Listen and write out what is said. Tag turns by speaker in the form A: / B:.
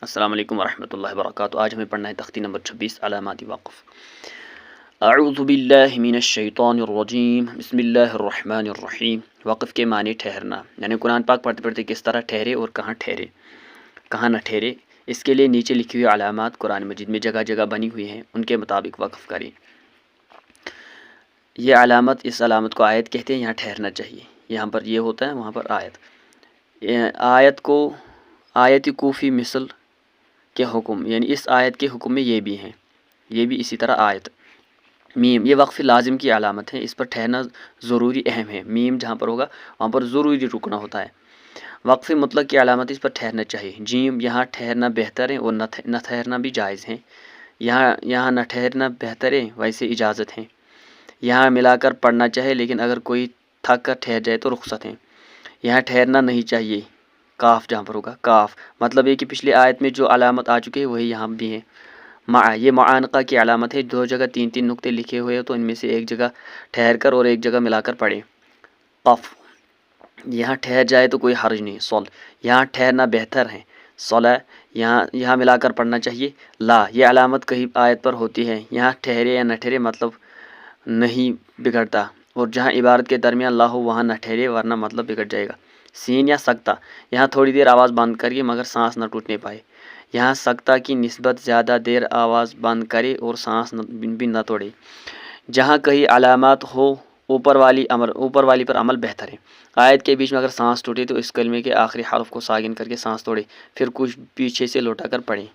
A: السلام علیکم ورحمۃ اللہ وبرکاتہ۔ آج ہمیں پڑھنا ہے تختی نمبر 26 علامات وقف۔ اعوذ باللہ من الشیطان الرجیم، بسم اللہ الرحمن الرحیم۔ وقف کے معنی ٹھہرنا، یعنی قرآن پاک پڑھتے پڑھتے کس طرح ٹھہرے اور کہاں ٹھہرے، کہاں نہ ٹھہرے، اس کے لیے نیچے لکھی ہوئی علامات قرآن مجید میں جگہ جگہ بنی ہوئی ہیں، ان کے مطابق وقف کریں۔ یہ علامت، اس علامت کو آیت کہتے ہیں، یہاں ٹھہرنا چاہیے، یہاں پر یہ ہوتا ہے، وہاں پر آیت۔ آیت کو آیت کوفی مثل کے حکم، یعنی اس آیت کے حکم میں یہ بھی ہیں، یہ بھی اسی طرح آیت۔ میم، یہ وقف لازم کی علامت ہے، اس پر ٹھہرنا ضروری اہم ہے۔ میم جہاں پر ہوگا وہاں پر ضروری رکنا ہوتا ہے۔ وقف مطلق کی علامت، اس پر ٹھہرنا چاہیے۔ جیم، یہاں ٹھہرنا بہتر ہے اور نہ ٹھہرنا بھی جائز ہے۔ یہاں نہ ٹھہرنا بہتر ہے، ویسے اجازت ہے۔ یہاں ملا کر پڑھنا چاہے، لیکن اگر کوئی تھک کر ٹھہر جائے تو رخصت ہے۔ یہاں ٹھہرنا نہیں چاہیے، کاف جہاں پر ہوگا، کاف مطلب یہ کہ پچھلی آیت میں جو علامت آ چکی ہے وہی یہاں بھی ہے۔ یہ معانقہ کی علامت ہے، دو جگہ تین تین نقطے لکھے ہوئے ہیں تو ان میں سے ایک جگہ ٹھہر کر اور ایک جگہ ملا کر پڑھیں۔ قف، یہاں ٹھہر جائے تو کوئی حرج نہیں۔ صل، یہاں ٹھہرنا بہتر ہے۔ صلا، یہاں ملا کر پڑھنا چاہیے۔ لا، یہ علامت کہیں آیت پر ہوتی ہے، یہاں ٹھہرے یا نہ ٹھہرے مطلب نہیں بگڑتا، اور جہاں عبارت کے درمیان لا ہو وہاں نہ ٹھہرے ورنہ مطلب بگڑ جائے گا۔ سین یا سکتہ، یہاں تھوڑی دیر آواز بند کریے مگر سانس نہ ٹوٹنے پائے۔ یہاں سکتہ کی نسبت زیادہ دیر آواز بند کرے اور سانس بھی نہ توڑے۔ جہاں کہیں علامات ہو اوپر والی پر عمل بہتر ہے۔ آیت کے بیچ میں اگر سانس ٹوٹے تو اس کلمے کے آخری حرف کو ساکن کر کے سانس توڑے، پھر کچھ پیچھے سے لوٹا کر پڑھیں۔